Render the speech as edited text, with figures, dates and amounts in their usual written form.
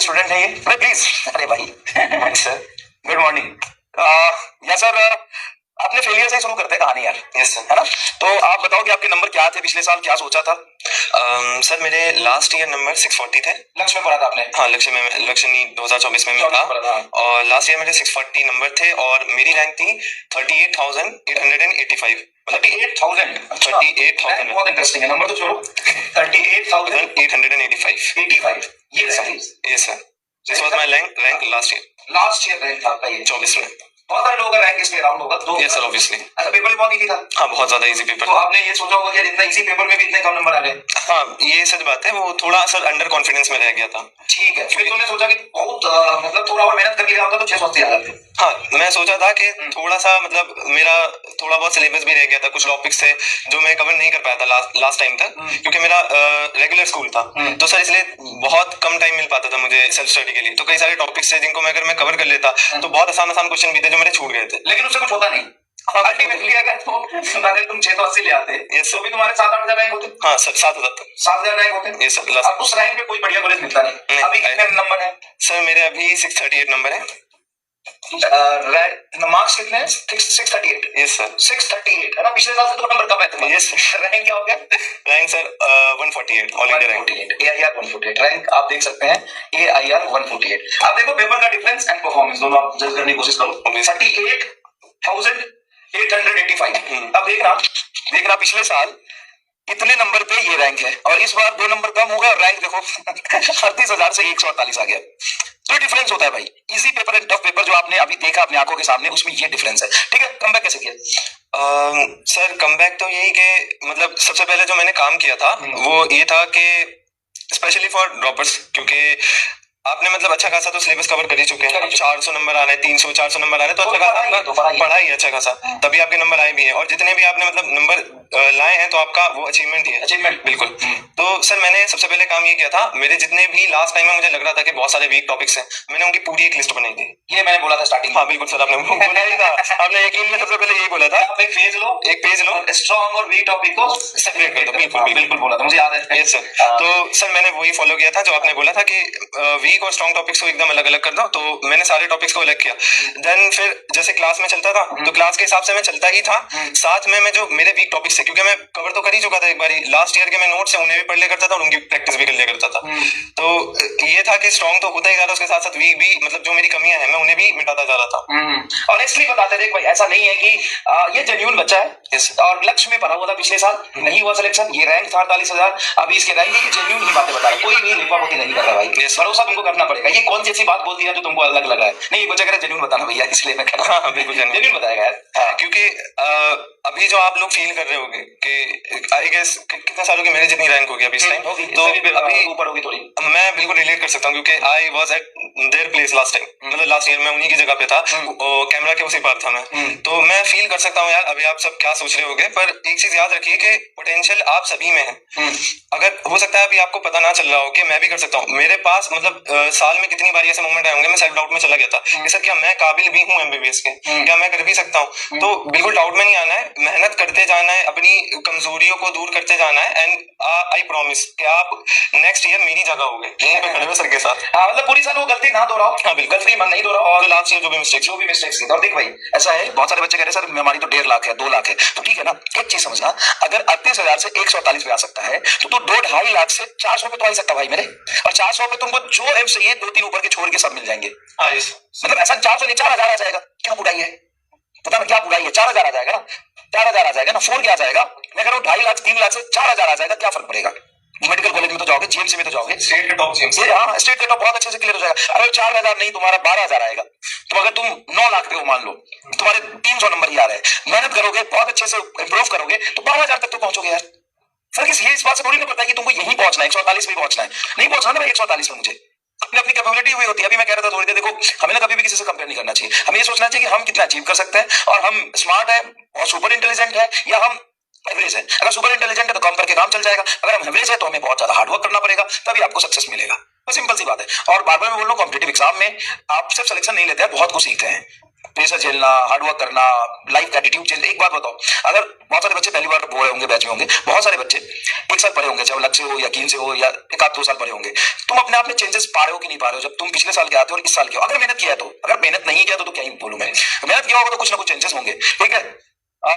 Student है ये? अरे प्लीज, अरे भाई सर गुड मॉर्निंग। या सर आपने फेलियर से ही शुरू करते हैं कहानी यार। Yes sir. है ना? तो आप बताओ कि आपके नंबर क्या थे पिछले साल, क्या सोचा था? सर मेरे लास्ट ईयर नंबर 640 थे। लक्ष्य में पढ़ा था आपने? हाँ, लक्ष्य नहीं 2024 में था। और लास्ट ईयर मेरे 640 नंबर थे और मेरी रैंक थी 38,885। 38,000? 38,000 बहुत इंटरेस्टिंग है, नंबर तो छोड़ो। 38,885 ये yes sir, this was my rank last year rank था आपका ये 24 में। बहुत सारे लोगों का रैंक इसके अराउंड होगा तो। Yes sir, obviously. अच्छा, पेपर भी बहुत इजी था? हाँ, बहुत ज्यादा इजी पेपर। तो आपने ये सोचा होगा कि इतना इजी पेपर में भी इतने कम नंबर आ गए? हाँ, ये सच बात है, वो थोड़ा सर अंडर कॉन्फिडेंस में रह गया था। ठीक है, फिर तुमने सोचा कि बहुत मतलब थोड़ा और मेहनत करके होता तो 680 आ जाते। हाँ, मैं सोचा था कि थोड़ा सा मतलब मेरा थोड़ा बहुत सिलेबस भी रह गया था, कुछ टॉपिक्स थे जो मैं कवर नहीं कर पाया था लास्ट टाइम तक, क्योंकि मेरा रेगुलर स्कूल था। तो सर इसलिए बहुत कम टाइम मिल पाता था मुझे सेल्फ स्टडी के लिए। तो कई सारे टॉपिक्स थे जिनको अगर मैं कवर कर लेता तो बहुत आसान क्वेश्चन भी थे जो मेरे छूट गए थे। लेकिन उससे कुछ होता नहीं। अल्टीमेटली अगर तुम 680 ले आते तो भी तुम्हारे 7-8 रैंक होते। हाँ सर, 7,000 रैंक होते। ये सर। अब उस रैंक पे कोई बढ़िया कॉलेज मिलता नहीं। अभी कितने नंबर है सर? मेरे अभी 638 नंबर है। मार्क्स कितने हैं? 638। यस सर, 638 है ना? पिछले साल से 2 नंबर कम है तुम्हारा। Yes sir. रैंक क्या हो गया? Rank sir 148, all India rank. AIR 148 rank आप देख सकते हैं। AIR 148। आप देखो पेपर का डिफरेंस एंड परफॉर्मेंस दोनों आप जज करने की कोशिश करो। 38,885। अब देखना पिछले साल कितने नंबर पे ये रैंक है और इस बार 2 नंबर कम होगा और रैंक देखो 38,000 से 148 आ गया। तो डिफरेंस होता है भाई। Easy paper and tough paper जो आपने अभी देखा अपने आंखों के सामने, उसमें ये डिफरेंस है। ठीक है, कमबैक कैसे किया? सर कमबैक तो यही कि मतलब सबसे पहले जो मैंने काम किया था वो ये था कि स्पेशली फॉर ड्रॉपर्स, क्योंकि आपने मतलब अच्छा खासा तो सिलेबस कवर कर ही चुके हैं। 400 नंबर आ रहे हैं, 300-400 नंबर आ रहे हैं, तो अच्छा खासा पढ़ा ही अच्छा खासा, तभी आपके नंबर आए भी हैं। और जितने भी आपने मतलब नंबर लाए हैं तो आपका वो अचीवमेंट ही है। अचीवमेंट बिल्कुल। तो सर मैंने सबसे पहले काम ये किया था, मेरे जितने भी लास्ट टाइम में मुझे लग रहा था कि बहुत सारे वीक टॉपिक्स हैं, मैंने उनकी पूरी एक लिस्ट बनाई थी। ये मैंने बोला था स्टार्टिंग। हाँ बिल्कुल सर, आपने बोला ही था। आपने यकीन में सबसे पहले यही बोला था, आप एक पेज लो, स्ट्रॉन्ग और वीक टॉपिक को सेपरेट कर दो। बिल्कुल बोला था, मुझे याद है। Yes sir. तो सर मैंने वही फॉलो किया था जो आपने बोला था कि वीक और स्ट्रॉन्ग टॉपिक्स को एकदम अलग अलग कर दो। तो मैंने सारे टॉपिक्स को अलग किया। देन फिर जैसे क्लास में चलता था तो क्लास के हिसाब से मैं चलता ही था, साथ में मैं जो मेरे वीक टॉपिक्स थे, क्योंकि मैं कवर तो कर ही चुका था एक बारी, लास्ट ईयर के मैं नोट्स है उन्हें भी पढ़ लिया करता था और उनकी प्रैक्टिस भी कर लिया करता था। तो ये था कि स्ट्रॉन्ग तो होता ही जा रहा, उसके साथ साथ वीक भी, मतलब जो मेरी कमियां हैं मैं उन्हें भी मिटाता जा रहा था। ऑनेस्टली बताते देख भाई, ऐसा नहीं है कि ये जेन्युइन बच्चा है और लक्ष्य में पढ़ा हुआ था, पिछले साल नहीं हुआ सिलेक्शन, ये रैंक था 48,000, अभी इसके रैंक की जेन्युइन ही बातें बता रहा है, कोई भी लिपापोती नहीं कर रहा भाई। भरोसा तुमको करना पड़ेगा। ये कौन सी ऐसी बात बोल दी है जो तुमको अलग लगा है? नहीं, बच्चा कह रहा है जेन्युइन बताना भैया, इसलिए मैं कह रहा हूं। बिल्कुल जेन्युइन बताएगा यार। क्योंकि अभी जो आप लोग फील कर रहे होंगे कि आई गेस कितने सालों की मेरी जितनी रैंक होगी अभी इस टाइम, तो अभी ऊपर होगी थोड़ी। मैं बिल्कुल रिलेट कर सकता हूँ, क्योंकि I was at their place last time, मतलब लास्ट ईयर में उन्हीं की जगह पे था, कैमरा के उसी पार था मैं। तो मैं फील कर सकता हूँ यार अभी आप सब क्या सोच रहे होंगे, पर एक चीज याद रखिए कि पोटेंशियल आप सभी में है। अगर हो सकता है अभी आपको पता ना चल रहा हो कि मैं भी कर सकता हूँ, मेरे पास मतलब साल में कितनी बार ऐसे मोमेंट आए होंगे मैं सेल्फ डाउट में चला गया था कि सर क्या मैं काबिल भी हूँ एमबीबीएस के, क्या मैं कर भी सकता हूँ। तो बिल्कुल डाउट में नहीं आना है, मेहनत करते जाना है, अपनी कमजोरियों को दूर करते जाना है, एंड आई प्रॉमिस कि आप नेक्स्ट ईयर मेरी जगह होगे यहीं पे खड़े हुए सर के साथ। मतलब पूरी साल वो गलती ना दोहराओ। हाँ बिल्कुल, गलती मन नहीं दोहराओ। और लास्ट ईयर जो भी मिस्टेक्स की। और देख भाई ऐसा है, बहुत सारे बच्चे कह रहे हैं सर हमारी तो 1.5 लाख है, 2 लाख है, तो ठीक है ना, एक चीज समझना, अगर 38,000 से 148 पे आ सकता है तो 2.5 लाख से 400 पे तो आ ही सकता भाई मेरे। और 400 पे तुमको जो एम चाहिए 2-3 ऊपर के छोड़ के सब मिल जाएंगे। मतलब ऐसा 400 नहीं 4,000 आ जाएगा। क्या बुराई है? पता ना क्या बुराई है? 4,000 आ जाएगा ना, 4,000 आ जाएगा ना, 4 क्या आ जाएगा? मैं कह रहा हूँ 2.5 लाख 3 लाख से 4,000 आ जाएगा, क्या फर्क पड़ेगा? मेडिकल कॉलेज में तो जाओगे, जीएमसी में तो जाओगे, स्टेट के टॉप जीएमसी, हाँ स्टेट के टॉप बहुत अच्छे से क्लियर हो जाएगा। अगर 4,000 नहीं तुम्हारा 12,000 आएगा, तो अगर तुम 9 लाख पे हो मान लो, तुम्हारे 300 नंबर ही आ रहे हैं, मेहनत करोगे, बहुत अच्छे से इंप्रूव करोगे तो 12,000 तक तो पहुंचोगे यार। फर्क इस बात से थोड़ी ना पड़ता है कि तुमको यही पहुंचना है, 148 में पहुंचना है, नहीं पहुंचना ना भाई 148 में। मुझे अपनी अपनी कैपेबिलिटी हुई होती है। अभी मैं कह रहा था थोड़ी देर, देखो हमें ना कभी भी किसी से कंपेयर नहीं करना चाहिए, हमें ये सोचना चाहिए कि हम कितना अचीव कर सकते हैं, और हम स्मार्ट है और सुपर इंटेलिजेंट है या हम एवरेज है। अगर सुपर इंटेलिजेंट है तो कम करके काम चल जाएगा, अगर हम एवरेज है तो हमें बहुत ज्यादा हार्डवर्क करना पड़ेगा, तभी आपको सक्सेस मिलेगा। बस सिंपल सी बात है। और बार बार मैं बोल रहा हूँ कॉम्पिटिटिव एग्जाम में आप सिर्फ सिलेक्शन नहीं लेते हैं, बहुत कुछ सीखते हैं। प्रेशर झेलना, हार्डवर्क करना, लाइफ का एटीट्यूड चेंज। एक बात बताओ, अगर बहुत सारे बच्चे पहली बार वो होंगे, बैच में होंगे, बहुत सारे बच्चे 1 साल पढ़े होंगे, चाहे वो लक्ष्य हो, यकीन से हो, या 1-2 साल पढ़े होंगे, तुम अपने आप में चेंजेस पा रहे हो कि नहीं पा रहे हो? जब तुम पिछले साल के आते हो और इस साल के हो, अगर मेहनत किया है तो, अगर मेहनत नहीं किया तो क्या ही बोलूं मैं, मेहनत किया होगा तो कुछ ना कुछ चेंजेस होंगे, ठीक है।